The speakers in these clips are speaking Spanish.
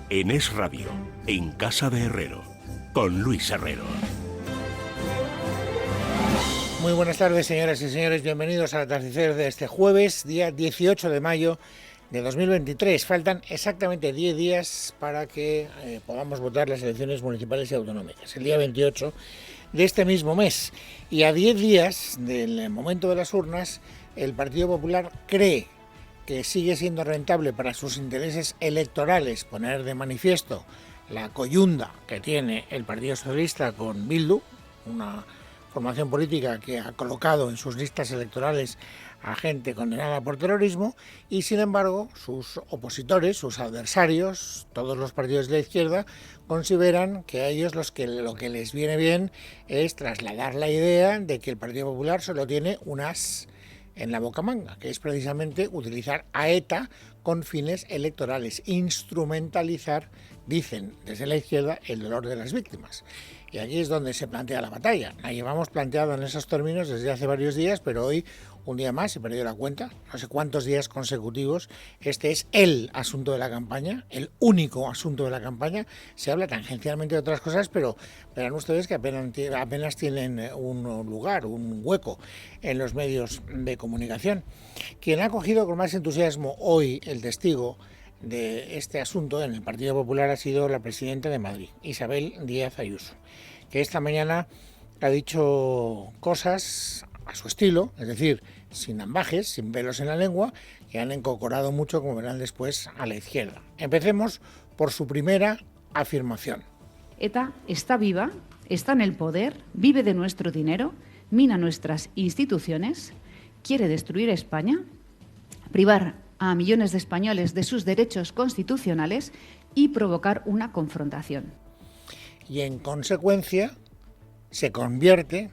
en Es Radio, en Casa de Herrero, con Luis Herrero. Muy buenas tardes, señoras y señores. Bienvenidos al atardecer de este jueves, día 18 de mayo de 2023. Faltan exactamente 10 días para que podamos votar las elecciones municipales y autonómicas, el día 28 de este mismo mes. Y a 10 días del momento de las urnas, el Partido Popular cree que sigue siendo rentable para sus intereses electorales poner de manifiesto la coyunda que tiene el Partido Socialista con Bildu, una formación política que ha colocado en sus listas electorales a gente condenada por terrorismo, y sin embargo sus opositores, sus adversarios, todos los partidos de la izquierda, consideran que a ellos lo que les viene bien es trasladar la idea de que el Partido Popular solo tiene un as en la bocamanga, que es precisamente utilizar a ETA con fines electorales, instrumentalizar, dicen desde la izquierda, el dolor de las víctimas. Y aquí es donde se plantea la batalla. La llevamos planteada en esos términos desde hace varios días, pero hoy, un día más, he perdido la cuenta, no sé cuántos días consecutivos, este es el asunto de la campaña, el único asunto de la campaña. Se habla tangencialmente de otras cosas, pero verán ustedes que apenas tienen un lugar, un hueco en los medios de comunicación. Quien ha cogido con más entusiasmo hoy el testigo de este asunto en el Partido Popular ha sido la presidenta de Madrid, Isabel Díaz Ayuso, que esta mañana ha dicho cosas a su estilo, es decir, sin ambajes, sin pelos en la lengua, que han encocorado mucho, como verán después, a la izquierda. Empecemos por su primera afirmación. ETA está viva, está en el poder, vive de nuestro dinero, mina nuestras instituciones, quiere destruir España, privar a millones de españoles de sus derechos constitucionales y provocar una confrontación. Y en consecuencia se convierte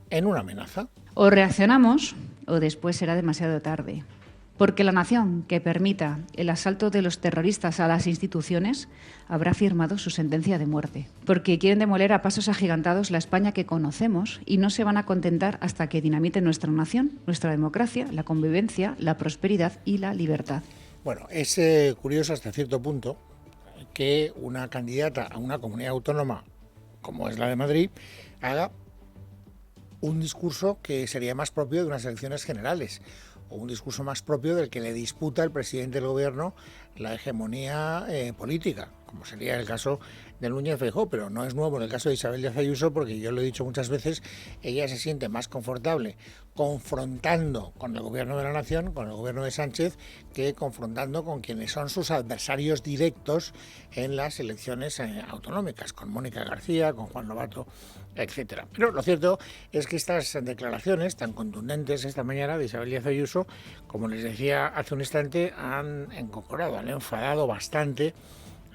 en una amenaza. O reaccionamos o después será demasiado tarde. Porque la nación que permita el asalto de los terroristas a las instituciones habrá firmado su sentencia de muerte. Porque quieren demoler a pasos agigantados la España que conocemos y no se van a contentar hasta que dinamiten nuestra nación, nuestra democracia, la convivencia, la prosperidad y la libertad. Bueno, es curioso hasta cierto punto que una candidata a una comunidad autónoma como es la de Madrid haga un discurso que sería más propio de unas elecciones generales, o un discurso más propio del que le disputa el presidente del gobierno la hegemonía política, como sería el caso de Núñez Feijóo, pero no es nuevo en el caso de Isabel Díaz Ayuso, porque yo lo he dicho muchas veces, ella se siente más confortable confrontando con el gobierno de la nación, con el gobierno de Sánchez, que confrontando con quienes son sus adversarios directos en las elecciones autonómicas, con Mónica García, con Juan Lobato, etcétera. Pero lo cierto es que estas declaraciones tan contundentes esta mañana de Isabel Díaz Ayuso, como les decía hace un instante, han encocorado, han enfadado bastante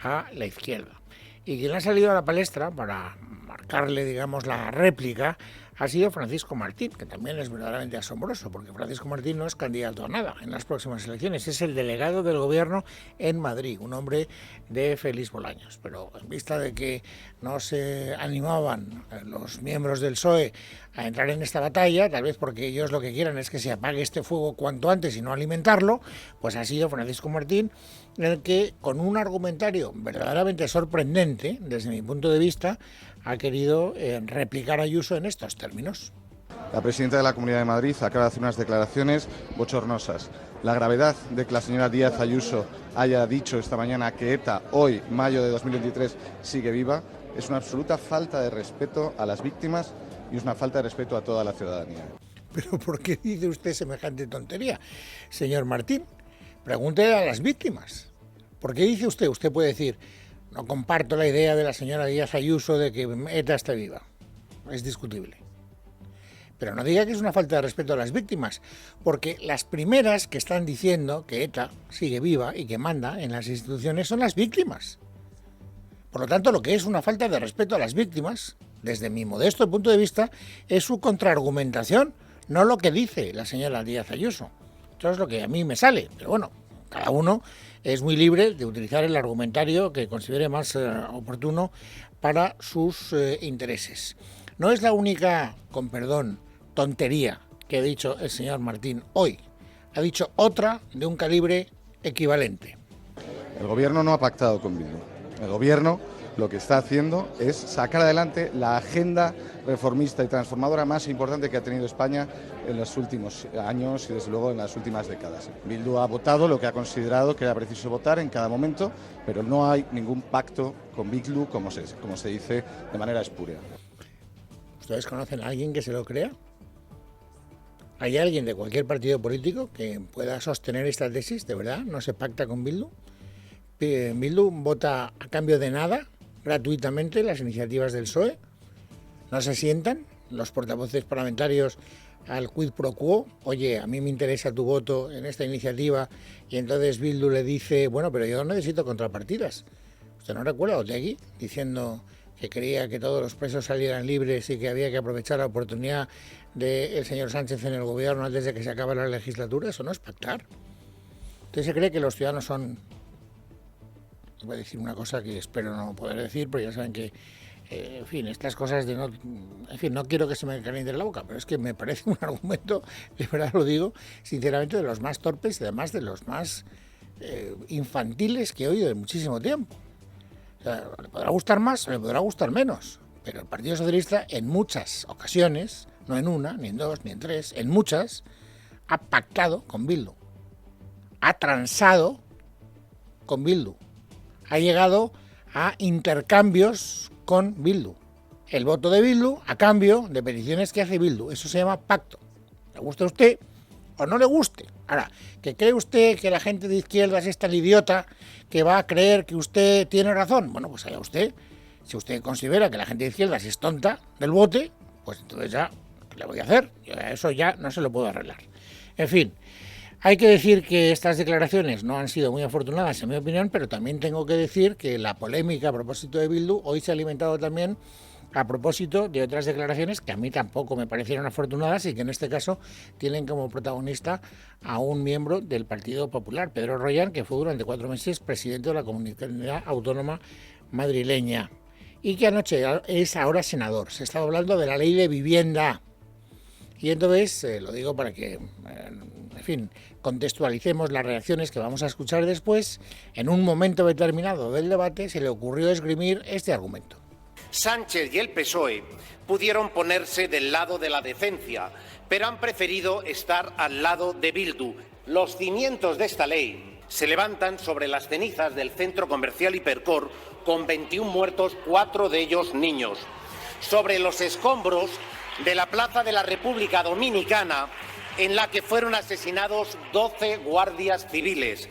a la izquierda. Y quien ha salido a la palestra para marcarle, digamos, la réplica ha sido Francisco Martín, que también es verdaderamente asombroso, porque Francisco Martín no es candidato a nada en las próximas elecciones, es el delegado del gobierno en Madrid, un hombre de Félix Bolaños. Pero en vista de que no se animaban los miembros del PSOE a entrar en esta batalla, tal vez porque ellos lo que quieran es que se apague este fuego cuanto antes y no alimentarlo, pues ha sido Francisco Martín el que, con un argumentario verdaderamente sorprendente, desde mi punto de vista, ha querido replicar a Ayuso en estos términos. La presidenta de la Comunidad de Madrid acaba de hacer unas declaraciones bochornosas. La gravedad de que la señora Díaz Ayuso haya dicho esta mañana que ETA, hoy, mayo de 2023, sigue viva, es una absoluta falta de respeto a las víctimas y es una falta de respeto a toda la ciudadanía. ¿Pero por qué dice usted semejante tontería, señor Martín? Pregúntele a las víctimas. ¿Por qué dice usted? Usted puede decir: no comparto la idea de la señora Díaz Ayuso de que ETA está viva. Es discutible. Pero no diga que es una falta de respeto a las víctimas, porque las primeras que están diciendo que ETA sigue viva y que manda en las instituciones son las víctimas. Por lo tanto, lo que es una falta de respeto a las víctimas, desde mi modesto punto de vista, es su contraargumentación, no lo que dice la señora Díaz Ayuso. Eso es lo que a mí me sale, pero bueno, cada uno es muy libre de utilizar el argumentario que considere más oportuno para sus intereses. No es la única, con perdón, tontería que ha dicho el señor Martín hoy. Ha dicho otra de un calibre equivalente. El Gobierno no ha pactado con Bildu. El Gobierno lo que está haciendo es sacar adelante la agenda reformista y transformadora más importante que ha tenido España en los últimos años y desde luego en las últimas décadas. Bildu ha votado lo que ha considerado que era preciso votar en cada momento, pero no hay ningún pacto con Bildu, como se dice de manera espúrea. ¿Ustedes conocen a alguien que se lo crea? ¿Hay alguien de cualquier partido político que pueda sostener esta tesis? ¿De verdad no se pacta con Bildu? ¿Bildu vota a cambio de nada, gratuitamente, las iniciativas del PSOE? ¿No se sientan los portavoces parlamentarios al quid pro quo? Oye, a mí me interesa tu voto en esta iniciativa, y entonces Bildu le dice, bueno, pero yo necesito contrapartidas. ¿Usted no recuerda a Otegi diciendo que quería que todos los presos salieran libres y que había que aprovechar la oportunidad del señor Sánchez en el gobierno antes de que se acabe la legislatura? Eso no es pactar. ¿Usted se cree que los ciudadanos son... Voy a decir una cosa que espero no poder decir, porque ya saben que, en fin, estas cosas de no... En fin, no quiero que se me caliente la boca, pero es que me parece un argumento, de verdad lo digo, sinceramente, de los más torpes y además de los más infantiles que he oído en muchísimo tiempo. O sea, le podrá gustar más o le podrá gustar menos, pero el Partido Socialista en muchas ocasiones, no en una, ni en dos, ni en tres, en muchas, ha pactado con Bildu, ha transado con Bildu, ha llegado a intercambios con Bildu. El voto de Bildu a cambio de peticiones que hace Bildu. Eso se llama pacto. ¿Le gusta a usted o no le guste? Ahora, ¿que cree usted que la gente de izquierdas es tan idiota que va a creer que usted tiene razón? Bueno, pues allá usted. Si usted considera que la gente de izquierdas es tonta del bote, pues entonces ya, ¿qué le voy a hacer? Yo a eso ya no se lo puedo arreglar. En fin, hay que decir que estas declaraciones no han sido muy afortunadas, en mi opinión, pero también tengo que decir que la polémica a propósito de Bildu hoy se ha alimentado también a propósito de otras declaraciones que a mí tampoco me parecieron afortunadas y que en este caso tienen como protagonista a un miembro del Partido Popular, Pedro Royan, que fue durante 4 meses presidente de la Comunidad Autónoma Madrileña y que anoche es ahora senador. Se estaba hablando de la ley de vivienda y entonces, lo digo para que, en fin, contextualicemos las reacciones que vamos a escuchar después. En un momento determinado del debate se le ocurrió esgrimir este argumento. Sánchez y el PSOE pudieron ponerse del lado de la decencia, pero han preferido estar al lado de Bildu. Los cimientos de esta ley se levantan sobre las cenizas del centro comercial Hipercor, con 21 muertos, 4 de ellos niños. Sobre los escombros de la Plaza de la República Dominicana, en la que fueron asesinados 12 guardias civiles.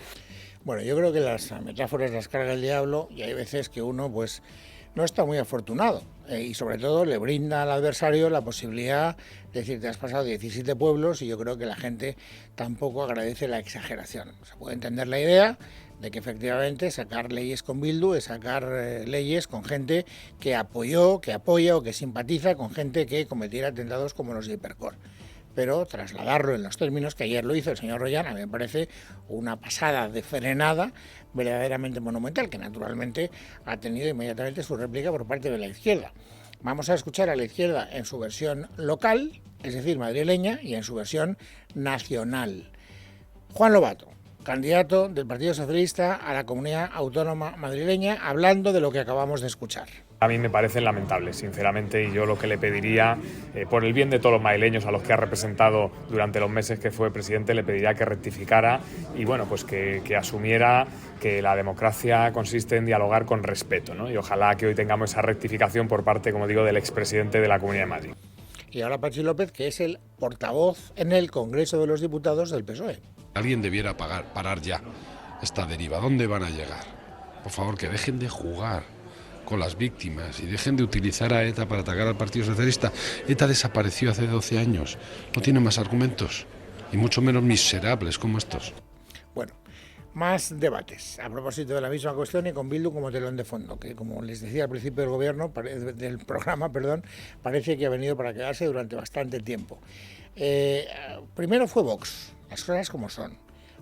Bueno, yo creo que las metáforas las carga el diablo y hay veces que uno, pues, no está muy afortunado y sobre todo le brinda al adversario la posibilidad de decir, te has pasado 17 pueblos y yo creo que la gente tampoco agradece la exageración. Se puede entender la idea de que efectivamente sacar leyes con Bildu es sacar leyes con gente que apoyó, que apoya o que simpatiza con gente que cometiera atentados como los de Hipercor. Pero trasladarlo en los términos que ayer lo hizo el señor Royan, a mí me parece una pasada de frenada verdaderamente monumental, que naturalmente ha tenido inmediatamente su réplica por parte de la izquierda. Vamos a escuchar a la izquierda en su versión local, es decir, madrileña, y en su versión nacional. Juan Lobato, candidato del Partido Socialista a la Comunidad Autónoma Madrileña, hablando de lo que acabamos de escuchar. A mí me parecen lamentables, sinceramente, y yo lo que le pediría, por el bien de todos los madrileños a los que ha representado durante los meses que fue presidente, le pediría que rectificara y bueno, pues que asumiera que la democracia consiste en dialogar con respeto, ¿no? Y ojalá que hoy tengamos esa rectificación por parte, como digo, del expresidente de la Comunidad de Madrid. Y ahora Patxi López, que es el portavoz en el Congreso de los Diputados del PSOE. Alguien debiera parar ya esta deriva. ¿Dónde van a llegar? Por favor, que dejen de jugar con las víctimas y dejen de utilizar a ETA para atacar al Partido Socialista. ETA desapareció hace 12 años, no tiene más argumentos, y mucho menos miserables como estos. Bueno, más debates a propósito de la misma cuestión y con Bildu como telón de fondo, que como les decía al principio del programa, parece que ha venido para quedarse durante bastante tiempo. Primero fue Vox, las cosas como son.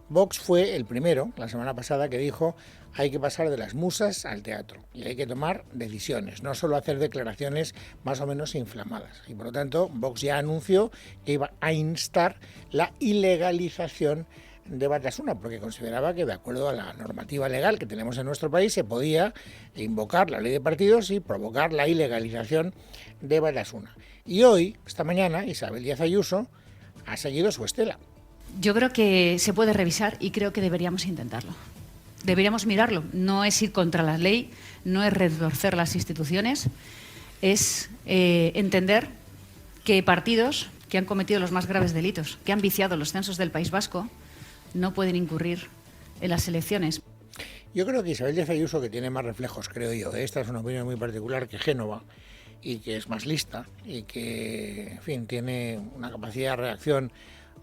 Vox fue el primero, la semana pasada, que dijo hay que pasar de las musas al teatro y hay que tomar decisiones, no solo hacer declaraciones más o menos inflamadas. Y por lo tanto, Vox ya anunció que iba a instar la ilegalización de Batasuna, porque consideraba que de acuerdo a la normativa legal que tenemos en nuestro país se podía invocar la ley de partidos y provocar la ilegalización de Batasuna. Y hoy, esta mañana, Isabel Díaz Ayuso ha seguido su estela. Yo creo que se puede revisar y creo que deberíamos intentarlo. Deberíamos mirarlo. No es ir contra la ley, no es retorcer las instituciones, es entender que partidos que han cometido los más graves delitos, que han viciado los censos del País Vasco, no pueden incurrir en las elecciones. Yo creo que Isabel Díaz Ayuso, que tiene más reflejos, creo yo, esta es una opinión muy particular, que Génova, y que es más lista, y que, en fin, tiene una capacidad de reacción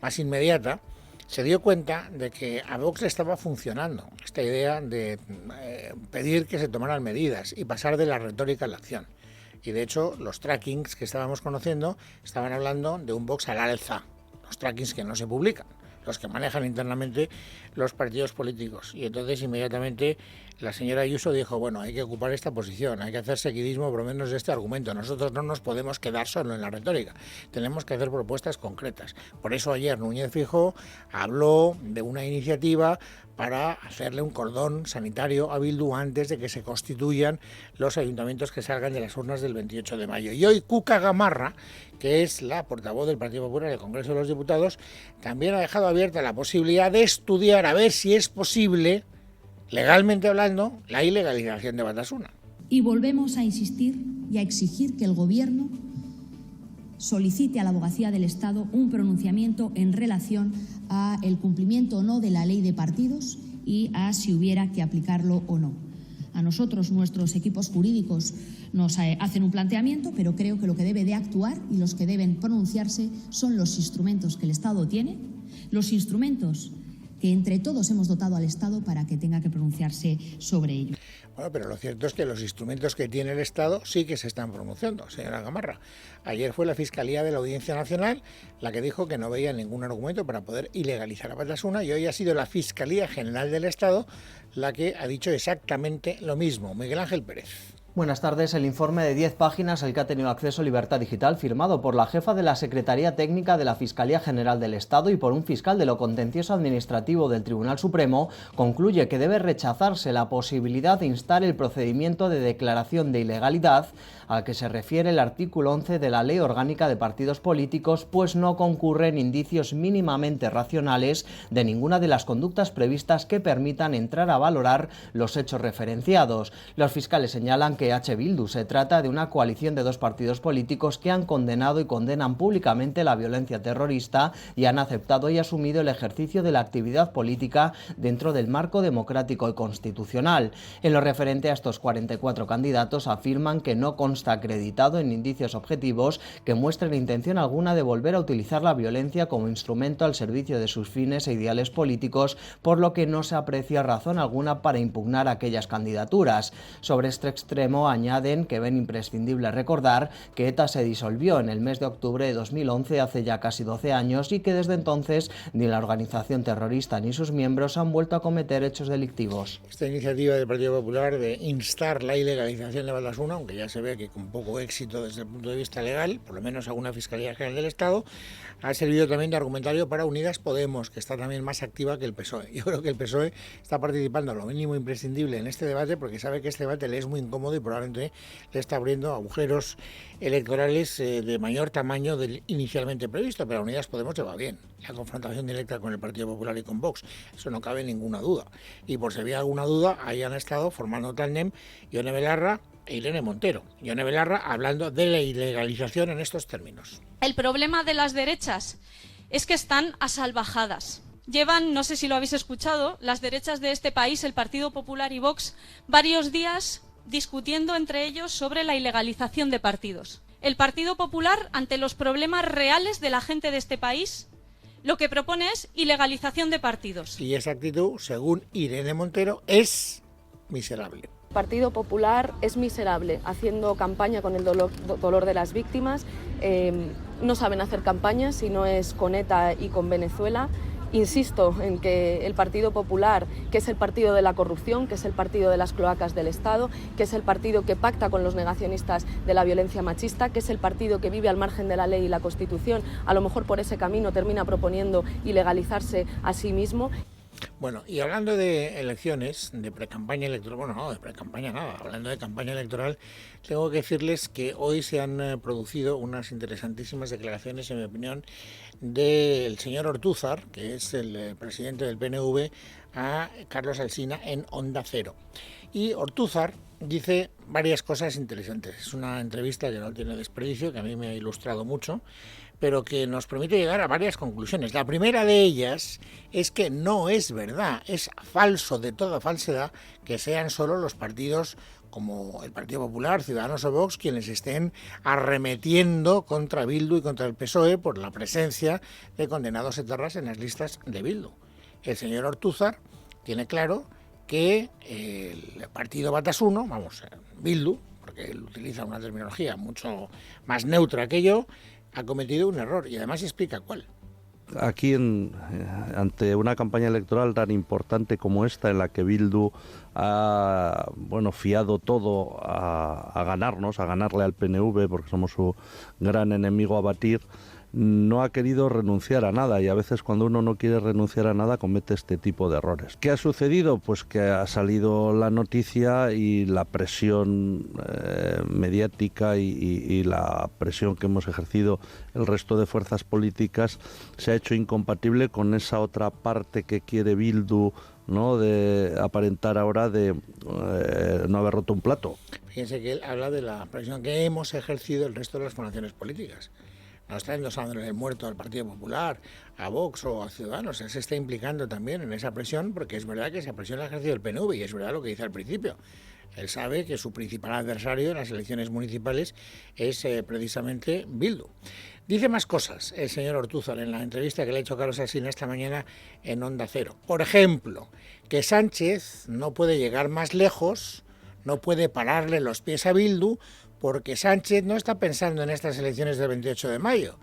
más inmediata, se dio cuenta de que a Vox le estaba funcionando esta idea de pedir que se tomaran medidas y pasar de la retórica a la acción. Y de hecho, los trackings que estábamos conociendo estaban hablando de un Vox al alza, los trackings que no se publican, los que manejan internamente los partidos políticos. Y entonces inmediatamente la señora Ayuso dijo, bueno, hay que ocupar esta posición, hay que hacer seguidismo por lo menos de este argumento. Nosotros no nos podemos quedar solo en la retórica, tenemos que hacer propuestas concretas. Por eso ayer Núñez Feijóo habló de una iniciativa para hacerle un cordón sanitario a Bildu antes de que se constituyan los ayuntamientos que salgan de las urnas del 28 de mayo. Y hoy Cuca Gamarra, que es la portavoz del Partido Popular en el Congreso de los Diputados, también ha dejado abierta la posibilidad de estudiar a ver si es posible, legalmente hablando, la ilegalización de Batasuna. Y volvemos a insistir y a exigir que el Gobierno solicite a la Abogacía del Estado un pronunciamiento en relación a el cumplimiento o no de la ley de partidos y a si hubiera que aplicarlo o no. A nosotros, nuestros equipos jurídicos nos hacen un planteamiento, pero creo que lo que debe de actuar y los que deben pronunciarse son los instrumentos que el Estado tiene, los instrumentos que entre todos hemos dotado al Estado para que tenga que pronunciarse sobre ello. Bueno, pero lo cierto es que los instrumentos que tiene el Estado sí que se están pronunciando, señora Gamarra. Ayer fue la Fiscalía de la Audiencia Nacional la que dijo que no veía ningún argumento para poder ilegalizar a Batasuna, y hoy ha sido la Fiscalía General del Estado la que ha dicho exactamente lo mismo. Miguel Ángel Pérez. Buenas tardes. El informe de 10 páginas al que ha tenido acceso Libertad Digital, firmado por la jefa de la Secretaría Técnica de la Fiscalía General del Estado y por un fiscal de lo contencioso administrativo del Tribunal Supremo, concluye que debe rechazarse la posibilidad de instar el procedimiento de declaración de ilegalidad al que se refiere el artículo 11 de la Ley Orgánica de Partidos Políticos, pues no concurren indicios mínimamente racionales de ninguna de las conductas previstas que permitan entrar a valorar los hechos referenciados. Los fiscales señalan que H. Bildu se trata de una coalición de dos partidos políticos que han condenado y condenan públicamente la violencia terrorista y han aceptado y asumido el ejercicio de la actividad política dentro del marco democrático y constitucional. En lo referente a estos 44 candidatos, afirman que no consta acreditado en indicios objetivos que muestren intención alguna de volver a utilizar la violencia como instrumento al servicio de sus fines e ideales políticos, por lo que no se aprecia razón alguna para impugnar aquellas candidaturas. Sobre este extremo añaden que ven imprescindible recordar que ETA se disolvió en el mes de octubre de 2011, hace ya casi 12 años, y que desde entonces ni la organización terrorista ni sus miembros han vuelto a cometer hechos delictivos. Esta iniciativa del Partido Popular de instar la ilegalización de Batasuna, aunque ya se ve que con poco éxito desde el punto de vista legal, por lo menos a una Fiscalía General del Estado, ha servido también de argumentario para Unidas Podemos, que está también más activa que el PSOE. Yo creo que el PSOE está participando lo mínimo imprescindible en este debate, porque sabe que este debate le es muy incómodo y probablemente le está abriendo agujeros electorales de mayor tamaño del inicialmente previsto, pero a Unidas Podemos le va bien la confrontación directa con el Partido Popular y con Vox, eso no cabe ninguna duda. Y por si había alguna duda, ahí han estado formando tándem Ione Belarra e Irene Montero. Ione Belarra hablando de la ilegalización en estos términos. El problema de las derechas es que están a salvajadas. Llevan, no sé si lo habéis escuchado, las derechas de este país, el Partido Popular y Vox, varios días discutiendo entre ellos sobre la ilegalización de partidos. El Partido Popular, ante los problemas reales de la gente de este país, lo que propone es ilegalización de partidos. Y esa actitud, según Irene Montero, es miserable. El Partido Popular es miserable haciendo campaña con el dolor de las víctimas. No saben hacer campaña si no es con ETA y con Venezuela. Insisto en que el Partido Popular, que es el partido de la corrupción, que es el partido de las cloacas del Estado, que es el partido que pacta con los negacionistas de la violencia machista, que es el partido que vive al margen de la ley y la Constitución, a lo mejor por ese camino termina proponiendo ilegalizarse a sí mismo. Bueno, y hablando de elecciones, de precampaña electoral, bueno, no, de precampaña nada, hablando de campaña electoral, tengo que decirles que hoy se han producido unas interesantísimas declaraciones, en mi opinión, del señor Ortúzar, que es el presidente del PNV, a Carlos Alsina en Onda Cero. Y Ortúzar dice varias cosas interesantes. Es una entrevista que no tiene desperdicio, que a mí me ha ilustrado mucho, pero que nos permite llegar a varias conclusiones. La primera de ellas es que no es verdad, es falso de toda falsedad que sean solo los partidos como el Partido Popular, Ciudadanos o Vox quienes estén arremetiendo contra Bildu y contra el PSOE por la presencia de condenados etarras en las listas de Bildu. El señor Ortúzar tiene claro que el partido Batasuna, vamos, Bildu, porque él utiliza una terminología mucho más neutra que yo, ha cometido un error y además explica cuál. Aquí, ante una campaña electoral tan importante como esta, en la que Bildu ha fiado todo a ganarnos, a ganarle al PNV, porque somos su gran enemigo a batir, no ha querido renunciar a nada, y a veces cuando uno no quiere renunciar a nada comete este tipo de errores. ¿Qué ha sucedido? Pues que ha salido la noticia y la presión mediática y la presión que hemos ejercido el resto de fuerzas políticas se ha hecho incompatible con esa otra parte que quiere Bildu, ¿no?, de aparentar ahora de no haber roto un plato. Fíjense que él habla de la presión que hemos ejercido el resto de las formaciones políticas. No está endosando el muerto al Partido Popular, a Vox o a Ciudadanos. Él se está implicando también en esa presión, porque es verdad que esa presión la ha ejercido el PNV, y es verdad lo que dice al principio. Él sabe que su principal adversario en las elecciones municipales es precisamente Bildu. Dice más cosas el señor Ortúzar en la entrevista que le ha hecho Carlos Alsina esta mañana en Onda Cero. Por ejemplo, que Sánchez no puede llegar más lejos, no puede pararle los pies a Bildu, porque Sánchez no está pensando en estas elecciones del 28 de mayo.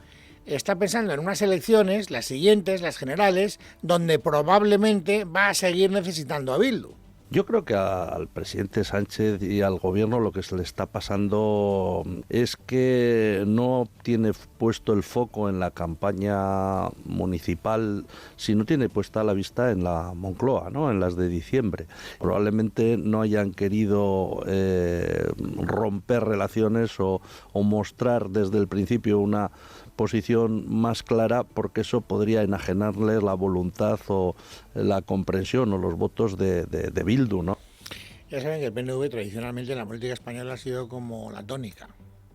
Está pensando en unas elecciones, las siguientes, las generales, donde probablemente va a seguir necesitando a Bildu. Yo creo que al presidente Sánchez y al gobierno lo que se le está pasando es que no tiene puesto el foco en la campaña municipal, sino tiene puesta la vista en la Moncloa, ¿no?, en las de diciembre. Probablemente no hayan querido romper relaciones o mostrar desde el principio una posición más clara, porque eso podría enajenarle la voluntad o la comprensión o los votos de Bildu, ¿no? Ya saben que el PNV tradicionalmente en la política española ha sido como la tónica,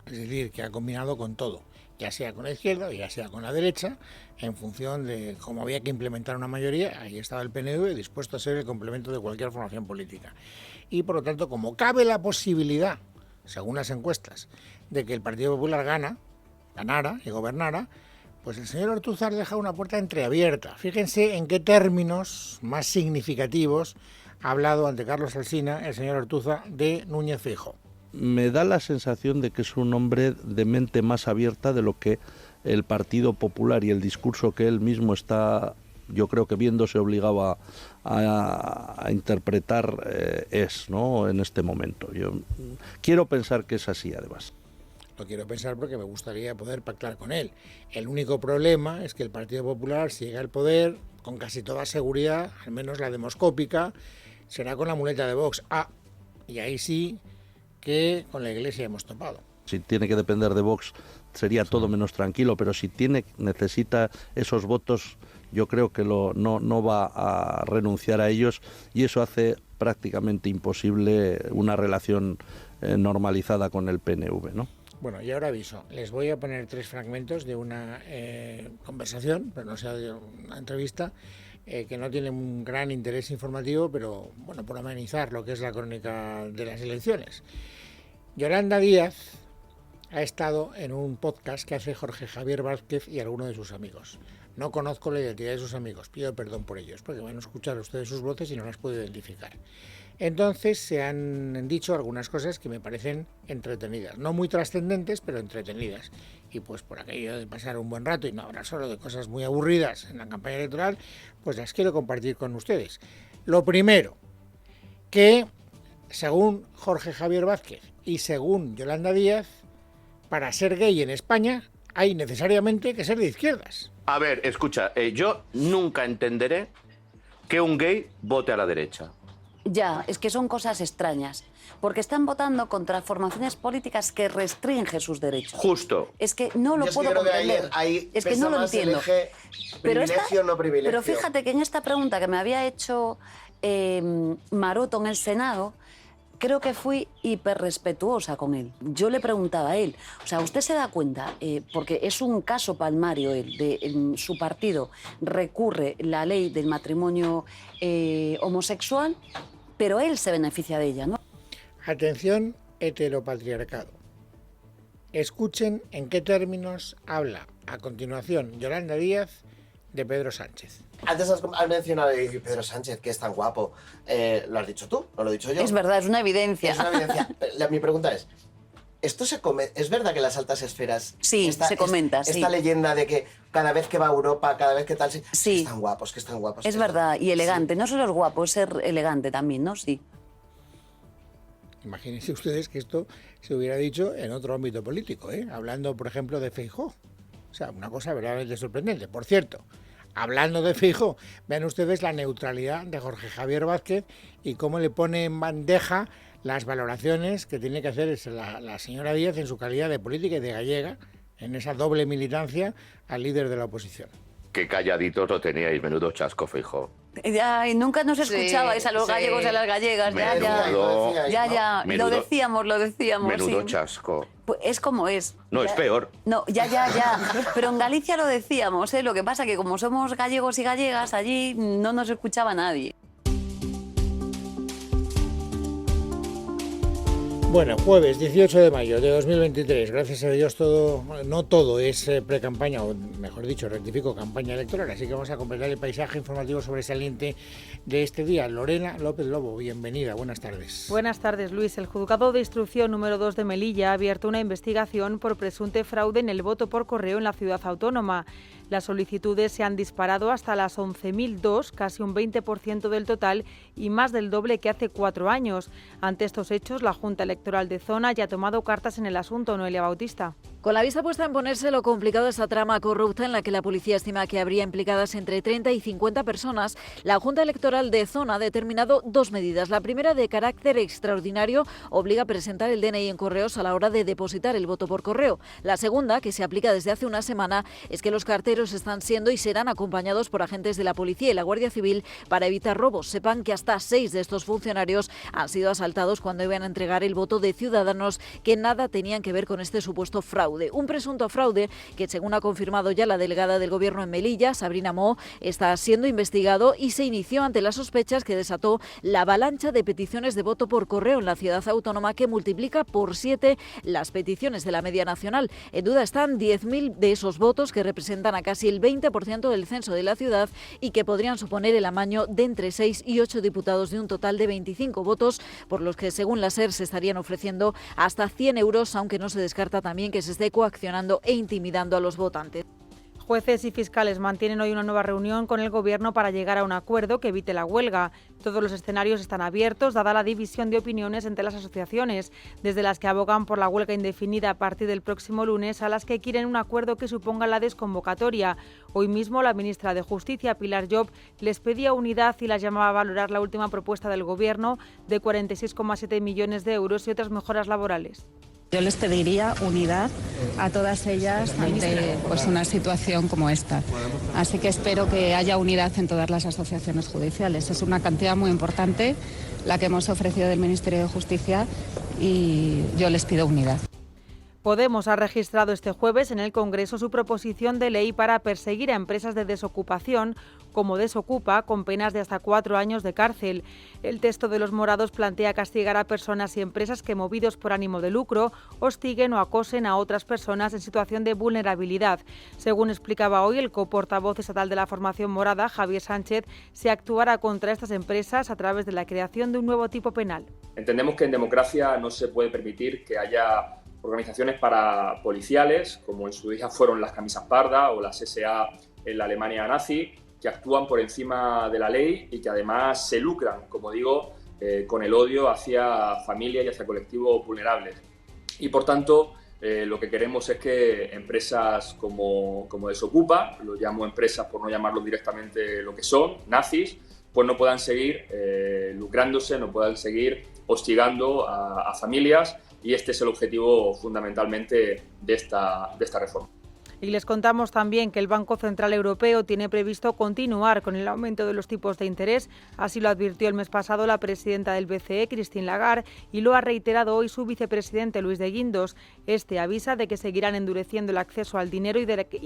es decir, que ha combinado con todo, ya sea con la izquierda o ya sea con la derecha, en función de cómo había que implementar una mayoría, ahí estaba el PNV dispuesto a ser el complemento de cualquier formación política. Y por lo tanto, como cabe la posibilidad, según las encuestas, de que el Partido Popular ganara y gobernara, pues el señor Ortúzar deja una puerta entreabierta. Fíjense en qué términos más significativos ha hablado ante Carlos Alsina el señor Ortúzar de Núñez Feijóo. Me da la sensación de que es un hombre de mente más abierta de lo que el Partido Popular y el discurso que él mismo está, yo creo que viéndose obligado a interpretar es, ¿no?, en este momento. Yo quiero pensar que es así, además. Lo quiero pensar porque me gustaría poder pactar con él. El único problema es que el Partido Popular, si llega al poder, con casi toda seguridad, al menos la demoscópica, será con la muleta de Vox. Y ahí sí que con la Iglesia hemos topado. Si tiene que depender de Vox sería todo menos tranquilo, pero si necesita esos votos, yo creo que no va a renunciar a ellos, y eso hace prácticamente imposible una relación normalizada con el PNV, ¿no? Bueno, y ahora aviso, les voy a poner 3 fragmentos de una conversación, pero no sea de una entrevista, que no tiene un gran interés informativo, pero bueno, por amenizar lo que es la crónica de las elecciones. Yolanda Díaz ha estado en un podcast que hace Jorge Javier Vázquez y alguno de sus amigos. No conozco la identidad de sus amigos, pido perdón por ellos, porque van a escuchar ustedes sus voces y no las puedo identificar. Entonces se han dicho algunas cosas que me parecen entretenidas, no muy trascendentes, pero entretenidas. Y pues por aquello de pasar un buen rato y no hablar solo de cosas muy aburridas en la campaña electoral, pues las quiero compartir con ustedes. Lo primero, que según Jorge Javier Vázquez y según Yolanda Díaz, para ser gay en España hay necesariamente que ser de izquierdas. A ver, escucha, yo nunca entenderé que un gay vote a la derecha. Ya, es que son cosas extrañas, porque están votando contra formaciones políticas que restringen sus derechos. Justo. Es que no lo puedo comprender. Es que no lo entiendo. Pero fíjate que en esta pregunta que me había hecho Maroto en el Senado, creo que fui hiperrespetuosa con él. Yo le preguntaba a él, o sea, ¿usted se da cuenta? Porque es un caso palmario él, en su partido recurre la ley del matrimonio homosexual, pero él se beneficia de ella, ¿no? Atención, heteropatriarcado. Escuchen en qué términos habla a continuación Yolanda Díaz de Pedro Sánchez. Antes has mencionado a Pedro Sánchez, que es tan guapo. ¿Lo has dicho tú? ¿No lo he dicho yo? Es verdad, es una evidencia. Es una evidencia. Mi pregunta es, ¿esto ¿es verdad que en las altas esferas... Sí, se comenta, esta leyenda de que cada vez que va a Europa, cada vez que tal... Sí. Que están guapos, que están guapos. Es verdad, y elegante. Sí. No solo es guapo, es ser elegante también, ¿no? Sí. Imagínense ustedes que esto se hubiera dicho en otro ámbito político, hablando, por ejemplo, de Feijóo. O sea, una cosa verdaderamente sorprendente. Por cierto, hablando de Feijóo, vean ustedes la neutralidad de Jorge Javier Vázquez y cómo le pone en bandeja las valoraciones que tiene que hacer la señora Díaz en su calidad de política y de gallega, en esa doble militancia al líder de la oposición. Qué calladitos lo teníais, menudo chasco, Feijóo. Ya, y nunca nos escuchabais a los gallegos y a las gallegas. Ya. Lo decíamos. Menudo chasco. Pues es como es. No, es peor. No, ya. Pero en Galicia lo decíamos, Lo que pasa que como somos gallegos y gallegas, allí no nos escuchaba nadie. Bueno, jueves 18 de mayo de 2023, gracias a Dios no todo es pre-campaña, o mejor dicho, rectifico, campaña electoral, así que vamos a completar el paisaje informativo sobresaliente de este día. Lorena López Lobo, bienvenida, buenas tardes. Buenas tardes, Luis. El Juzgado de Instrucción número 2 de Melilla ha abierto una investigación por presunto fraude en el voto por correo en la ciudad autónoma. Las solicitudes se han disparado hasta las 11.002, casi un 20% del total y más del doble que hace 4 años. Ante estos hechos, la Junta Electoral de Zona ya ha tomado cartas en el asunto. Noelia Bautista. Con la vista puesta en ponerse lo complicado de esta trama corrupta en la que la policía estima que habría implicadas entre 30 y 50 personas, la Junta Electoral de Zona ha determinado 2 medidas. La primera, de carácter extraordinario, obliga a presentar el DNI en correos a la hora de depositar el voto por correo. La segunda, que se aplica desde hace una semana, es que los carteros están siendo y serán acompañados por agentes de la policía y la Guardia Civil para evitar robos. Sepan que hasta 6 de estos funcionarios han sido asaltados cuando iban a entregar el voto de ciudadanos que nada tenían que ver con este supuesto fraude. Un presunto fraude que, según ha confirmado ya la delegada del Gobierno en Melilla, Sabrina Mo, está siendo investigado y se inició ante las sospechas que desató la avalancha de peticiones de voto por correo en la ciudad autónoma, que multiplica por 7 las peticiones de la media nacional. En duda están 10.000 de esos votos, que representan a casi el 20% del censo de la ciudad y que podrían suponer el amaño de entre 6 y 8 diputados de un total de 25 votos, por los que, según la SER, se estarían ofreciendo hasta 100 euros, aunque no se descarta también que se esté coaccionando e intimidando a los votantes. Jueces y fiscales mantienen hoy una nueva reunión con el Gobierno para llegar a un acuerdo que evite la huelga. Todos los escenarios están abiertos, dada la división de opiniones entre las asociaciones, desde las que abogan por la huelga indefinida a partir del próximo lunes, a las que quieren un acuerdo que suponga la desconvocatoria. Hoy mismo la ministra de Justicia, Pilar Llop, les pedía unidad y las llamaba a valorar la última propuesta del Gobierno de 46,7 millones de euros y otras mejoras laborales. Yo les pediría unidad a todas ellas ante una situación como esta. Así que espero que haya unidad en todas las asociaciones judiciales. Es una cantidad muy importante la que hemos ofrecido del Ministerio de Justicia y yo les pido unidad. Podemos ha registrado este jueves en el Congreso su proposición de ley para perseguir a empresas de desocupación como Desocupa con penas de hasta 4 años de cárcel. El texto de los morados plantea castigar a personas y empresas que, movidos por ánimo de lucro, hostiguen o acosen a otras personas en situación de vulnerabilidad. Según explicaba hoy el coportavoz estatal de la formación morada, Javier Sánchez, se actuará contra estas empresas a través de la creación de un nuevo tipo penal. Entendemos que en democracia no se puede permitir que haya organizaciones parapoliciales, como en su día fueron las camisas pardas o las SA en la Alemania nazi, que actúan por encima de la ley y que además se lucran, como digo, con el odio hacia familias y hacia colectivos vulnerables. Y por tanto, lo que queremos es que empresas como Desocupa, lo llamo empresas por no llamarlos directamente lo que son, nazis, pues no puedan seguir lucrándose, no puedan seguir hostigando a familias, y este es el objetivo fundamentalmente de esta reforma. Y les contamos también que el Banco Central Europeo tiene previsto continuar con el aumento de los tipos de interés. Así lo advirtió el mes pasado la presidenta del BCE, Christine Lagarde, y lo ha reiterado hoy su vicepresidente, Luis de Guindos. Este avisa de que seguirán endureciendo el acceso al dinero y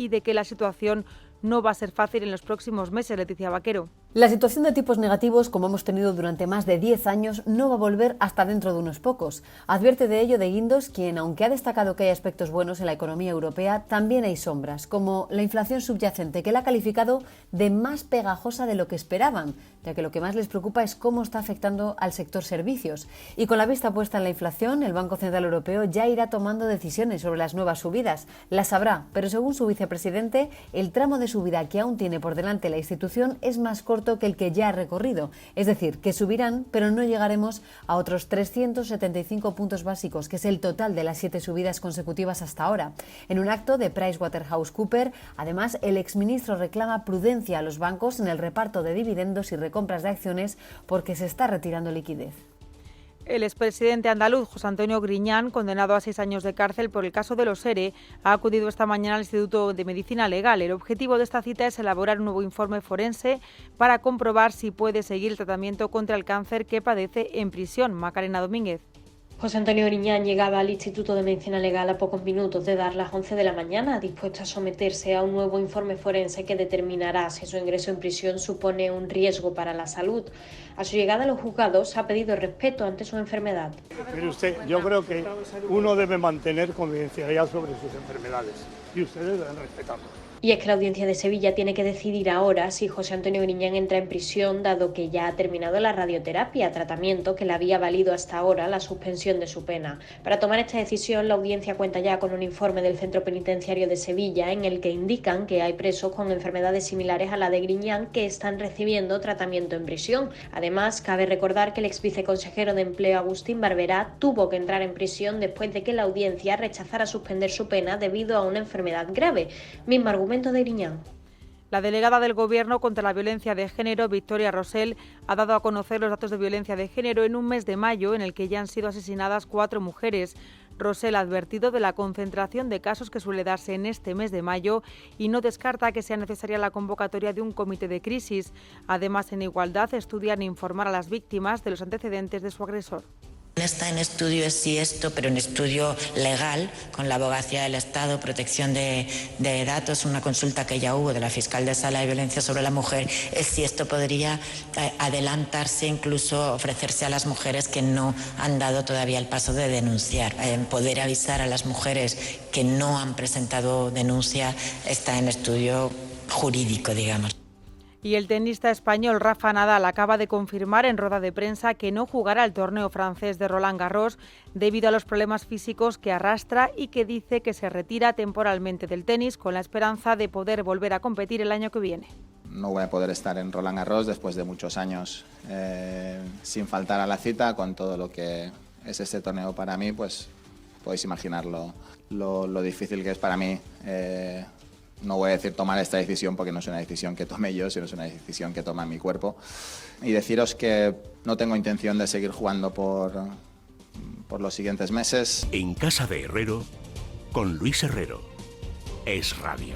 de que la situación no va a ser fácil en los próximos meses, Leticia Vaquero. La situación de tipos negativos, como hemos tenido durante más de 10 años, no va a volver hasta dentro de unos pocos. Advierte de ello de Guindos, quien, aunque ha destacado que hay aspectos buenos en la economía europea, también hay sombras, como la inflación subyacente, que la ha calificado de más pegajosa de lo que esperaban, ya que lo que más les preocupa es cómo está afectando al sector servicios. Y con la vista puesta en la inflación, el Banco Central Europeo ya irá tomando decisiones sobre las nuevas subidas. Las habrá, pero según su vicepresidente, el tramo de subida que aún tiene por delante la institución es más corto que el que ya ha recorrido. Es decir, que subirán, pero no llegaremos a otros 375 puntos básicos, que es el total de las 7 subidas consecutivas hasta ahora. En un acto de PricewaterhouseCoopers, además, el exministro reclama prudencia a los bancos en el reparto de dividendos y recompras de acciones porque se está retirando liquidez. El expresidente andaluz José Antonio Griñán, condenado a 6 años de cárcel por el caso de los ERE, ha acudido esta mañana al Instituto de Medicina Legal. El objetivo de esta cita es elaborar un nuevo informe forense para comprobar si puede seguir el tratamiento contra el cáncer que padece en prisión. Macarena Domínguez. José Antonio Griñán llegaba al Instituto de Medicina Legal a pocos minutos de dar las 11 de la mañana, dispuesto a someterse a un nuevo informe forense que determinará si su ingreso en prisión supone un riesgo para la salud. A su llegada a los juzgados ha pedido respeto ante su enfermedad. Mire usted, yo creo que uno debe mantener confidencialidad sobre sus enfermedades y ustedes deben respetarlo. Y es que la Audiencia de Sevilla tiene que decidir ahora si José Antonio Griñán entra en prisión, dado que ya ha terminado la radioterapia, tratamiento que le había valido hasta ahora la suspensión de su pena. Para tomar esta decisión, la Audiencia cuenta ya con un informe del Centro Penitenciario de Sevilla en el que indican que hay presos con enfermedades similares a la de Griñán que están recibiendo tratamiento en prisión. Además, cabe recordar que el ex viceconsejero de Empleo, Agustín Barberá, tuvo que entrar en prisión después de que la Audiencia rechazara suspender su pena debido a una enfermedad grave. Mismo argumento de Griñán. La delegada del Gobierno contra la violencia de género, Victoria Rosell, ha dado a conocer los datos de violencia de género en un mes de mayo en el que ya han sido asesinadas 4 mujeres. Rosell ha advertido de la concentración de casos que suele darse en este mes de mayo y no descarta que sea necesaria la convocatoria de un comité de crisis. Además, en Igualdad estudian informar a las víctimas de los antecedentes de su agresor. Está en estudio sí esto, pero en estudio legal, con la Abogacía del Estado, protección de datos, una consulta que ya hubo de la fiscal de Sala de Violencia sobre la Mujer, es si esto podría adelantarse, incluso ofrecerse a las mujeres que no han dado todavía el paso de denunciar. Poder avisar a las mujeres que no han presentado denuncia está en estudio jurídico, digamos. Y el tenista español Rafa Nadal acaba de confirmar en rueda de prensa que no jugará el torneo francés de Roland Garros debido a los problemas físicos que arrastra y que dice que se retira temporalmente del tenis con la esperanza de poder volver a competir el año que viene. No voy a poder estar en Roland Garros después de muchos años sin faltar a la cita, con todo lo que es este torneo para mí, pues podéis imaginar lo difícil que es para mí. No voy a decir tomar esta decisión porque no es una decisión que tome yo, sino es una decisión que toma mi cuerpo. Y deciros que no tengo intención de seguir jugando por los siguientes meses. En Casa de Herrero, con Luis Herrero. Es Radio.